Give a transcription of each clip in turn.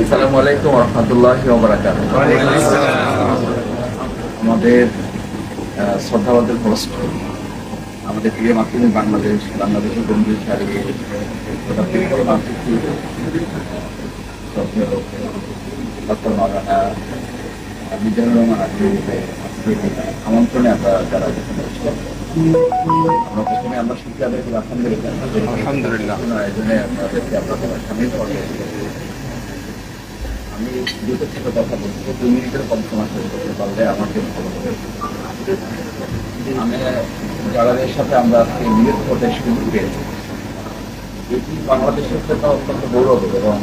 আসসালামু আলাইকুম ওয়া রাহমাতুল্লাহি ওয়া বারাকাতুহু। আমাদের শ্রদ্ধাবাদের হোস্ট, আমাদের প্রিয় মাতৃভূমি বাংলাদেশের বন্ধু সারিয়ে ডক্টর মাওলানা মিজানুর রহমান আমন্ত্রণে আমরা যারা আমরা প্রথমে আমরা শুনতে আলহামদুলিল্লাহ আয়োজনে আপনাদেরকে আপনাদের সামিল করে আমি দুটো ছোট কথা বলছি, 2 মিনিটের কম সময় শেষ করতে পারলে আমাকে ভালো হবে। আমি যাদের সাথে আমরা আজকে মিলিত হতে সুযোগ পেয়েছি, এটি বাংলাদেশের জন্য অত্যন্ত গৌরব এবং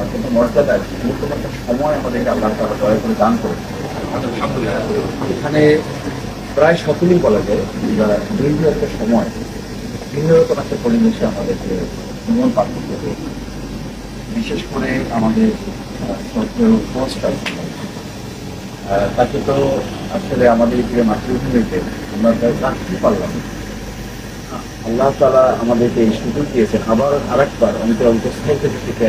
অত্যন্ত মর্যাদা, গুরুত্বপূর্ণ একটা সময় আমাদেরকে আল্লাহ তাআলা দয়া করে দান করেছে। এখানে প্রায় সকলেই বলা যায় দীর্ঘ একটা সময় ভিন্ন রকম একটা পরিবেশে আমাদেরকে জীবন পার করতে হবে। বিশেষ করে আমাদের তাকে তো আসলে আমাদের প্রিয় মাতৃভূমিতে আমরা প্রায় রাখতে পারলাম। আল্লাহ তাআলা আমাদেরকে এই সুযোগ দিয়েছেন আবার আরেকবার অন্তঃস্থল থেকে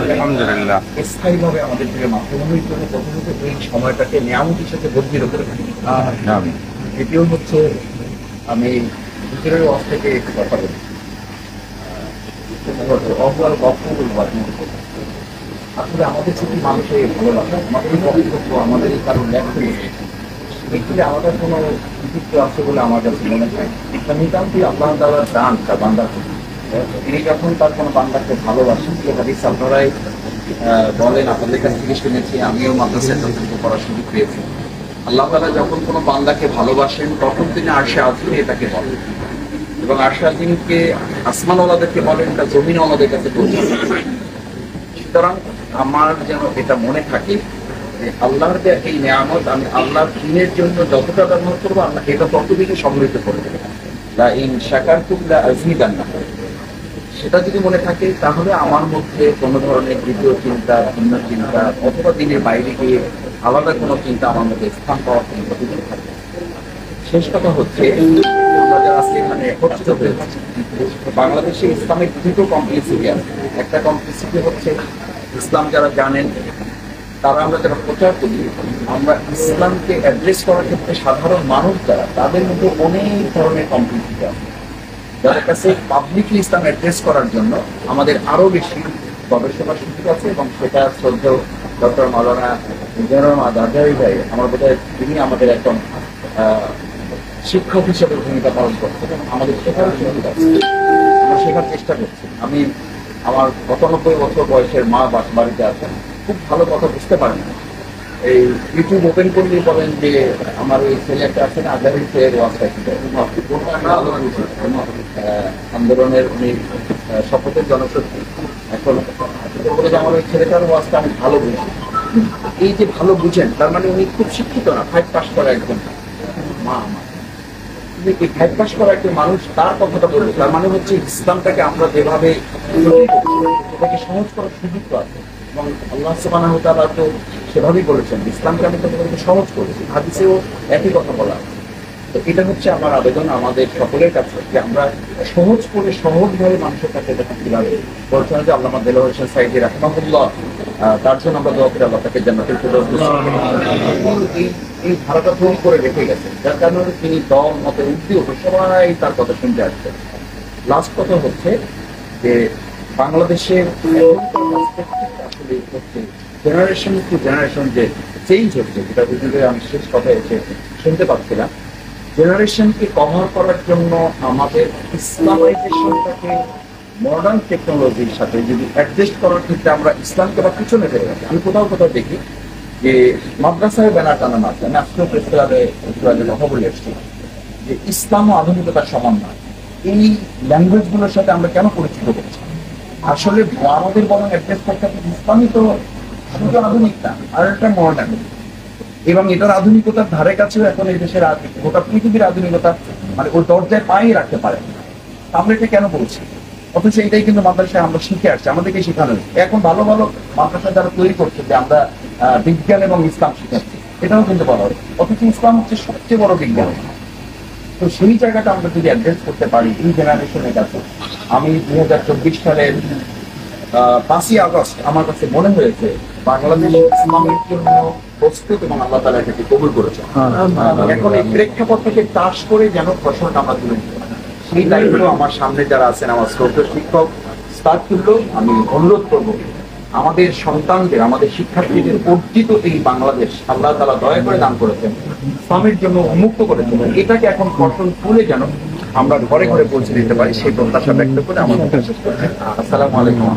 আলহামদুলিল্লাহ স্থায়ীভাবে আমাদের প্রিয় মাতৃভূমির জন্য প্রথমত এই সময়টাকে নিয়ামত হিসেবে গভীর করে রাখি। দ্বিতীয় হচ্ছে আমি ভিতরের ওয়াজ থেকে একটু কথা বলি, আসলে আমাদের যদি মানুষের ভালো লাগে, আমাদের বক্তব্য, আমাদের এই কারণ লেখা এগুলি আমাদের কোনো কৃতিত্ব আছে বলে আমার কাছে মনে হয়। এটা নিতান্তই আল্লাহ তাআলার দান তার বান্দার। তিনি যখন তার কোনো বান্দাকে ভালোবাসেন, সে হাদিস আপনারাই বলেন, আপনাদের কাছ থেকে শুনেছি, আমিও মাদ্রাসায় যতটুকু পড়ার সুযোগ পেয়েছি। আল্লাহ তাআলা যখন কোনো বান্দাকে ভালোবাসেন তখন তিনি আরশে আজিম তাকে বলেন, এবং আরশে আজিমকে আসমানওয়ালাদেরকে বলেন, তা জমিনওয়ালাদের কাছে পৌঁছে। সুতরাং আমার যেন এটা মনে থাকে যে আল্লাহর যে এই নিয়ামত আমি আল্লাহর দিনের জন্য যতটা ব্যবহার করবো, আল্লাহ এটা তত বেশি সমৃদ্ধ করে দেবে। সেটা যদি মনে থাকে তাহলে আমার মধ্যে কোনো ধরনের দ্বিতীয় চিন্তা, ভিন্ন চিন্তা অথবা দিনের বাইরে গিয়ে আলাদা কোনো চিন্তা আমার মধ্যে স্থান পাওয়ার চিন্তা দুটো থাকে। শেষ কথা হচ্ছে, আমরা যারা আজকে এখানে একত্রিত হয়েছি, বাংলাদেশে ইসলামের দুটো কমপ্লেক্সিটি আছে। একটা কমপ্লেক্সিটি হচ্ছে ইসলাম যারা জানেন তারা, আমরা যারা প্রচার করি, আমরা ইসলামকে অ্যাড্রেস করার ক্ষেত্রে সাধারণ মানুষ যারা, তাদের মধ্যে অনেক ধরনের কমপ্লেক্সিটি আছে, যাদের কাছে পাবলিকলি ইসলাম অ্যাড্রেস করার জন্য আমাদের আরো বেশি গবেষণার সুযোগ আছে। এবং সেটা শ্রদ্ধেয় ডক্টর মাওলানা মিজানুর রহমান আজাহারি ভাই, আমার বোধহয় তিনি আমাদের একদম শিক্ষক হিসেবে ভূমিকা পালন করছে এবং আমাদের শেখার সুযোগ আছে, আমরা শেখার চেষ্টা করছি। আমি আমার ৯৫ বছর বয়সের মা বাড়িতে আছেন, খুব ভালো কথা বুঝতে পারেন না। এই ইউটিউব ওপেন করলেই বলেন যে আমার ওই ছেলে একটা আছে না, আজাহারি ছেলের ওয়াজটা আন্দোলনের উনি শপথের জনশক্তি, এখন বলে যে আমার ওই ছেলেটার ওয়াজটা আমি ভালো বুঝি। এই যে ভালো বুঝেন, তার মানে উনি খুব শিক্ষিত না, 5 পাস করা একজন মা। এই 5 পাস করা একজন মানুষ তার কথাটা বলবে, তার মানে হচ্ছে ইসলামটাকে আমরা যেভাবে এটাকে সহজ করার সুযোগ আছে। এবং আল্লাহ সুবহানাহু ওয়া তাআলা তো সেভাবেই বলেছেন, ইসলামকে আমি তোমাদেরকে সহজ করেছি, হাদিসেও একই কথা বলা। তো এটা হচ্ছে আমার আবেদন আমাদের সকলের কাছে, যে আমরা সহজ করে সহজভাবে মানুষের কাছে এটা কিভাবে বলছেন যে আল্লামা দেলোয়ার হোসেন সাঈদী রাহিমাহুল্লাহ, তার জন্য আমরা দোয়া করি আল্লাহ তাকে জান্নাতুল ফিরদাউস এই ধারাটা তৈরি করে রেখে গেছেন, যার কারণে তিনি দল মতে উদ্যোগ সবাই তার কথা শুনতে আসছেন। লাস্ট কথা হচ্ছে যে বাংলাদেশের আসলে হচ্ছে জেনারেশন টু জেনারেশন যে চেঞ্জ হচ্ছে, যেটা বুঝলে আমি শেষ কথা এসে শুনতে পাচ্ছিলাম, জেনারেশনকে কভার করার জন্য আমাদের ইসলামাইজেশনটাকে মডার্ন টেকনোলজির সাথে যদি অ্যাডজাস্ট করার ক্ষেত্রে আমরা ইসলামকে বা পিছনে ফেলে রাখি। আমি কোথাও কোথাও দেখি যে মাদ্রাসায় ব্যানার টানানো আছে, আমি আজকেও প্রেস ক্লাবে কথা বলে এসেছি যে ইসলাম ও আধুনিকতার সমন্বয়। এই ল্যাঙ্গুয়েজগুলোর সাথে আমরা কেন পরিচিত করছি? আসলে আমাদের বরং অ্যাড্রেস করতে হবে ইসলামই তো শুধু আধুনিক না, আর একটা মডার্ন, এবং এটার আধুনিকতার ধারে কাছেও এখন এই দেশের গোটা পৃথিবীর আধুনিকতা মানে ওই দরজায় পায়ে রাখতে পারে। আমরা এটা কেন বলছি? অথচ এটাই কিন্তু মাদ্রাসায় আমরা শিখে আসছি, আমাদেরকে শেখানো হয়েছে। এখন ভালো ভালো মাদ্রাসা যারা তৈরি করছে যে আমরা বিজ্ঞান এবং ইসলাম শিখাচ্ছি, এটাও কিন্তু বলা হয়। অথচ ইসলাম হচ্ছে সবচেয়ে বড় বিজ্ঞান। তো সেই জায়গাটা আমরা যদি অ্যাড্রেস করতে পারি এই জেনারেশনের কাছে, আমি 2024 সালের 5ই আগস্ট আমার কাছে মনে হয়েছে বাংলাদেশ ইসলামের জন্য প্রস্তুত এবং আল্লাহ তাআলা এটাকে কবুল করেছে। এখন এই প্রেক্ষাপটটাকে চাষ করে যেন ফসলটা আমরা তুলে নিতে পারি, সেই দায়িত্ব আমার সামনে যারা আছেন আমার শ্রদ্ধেয় শিক্ষক স্টাফ তুললো, আমি অনুরোধ করবো আমাদের সন্তানদের, আমাদের শিক্ষার্থীদের অর্জিত এই বাংলাদেশ আল্লাহ তাআলা দয়া করে দান করেছেন, ইসলামের জন্য উন্মুক্ত করেছেন, এটাকে এখন ফসল তুলে যেন আমরা ঘরে ঘরে পৌঁছে দিতে পারি সেই প্রত্যাশা ব্যক্ত করে আমার শেষ করছি। আসসালামু আলাইকুম।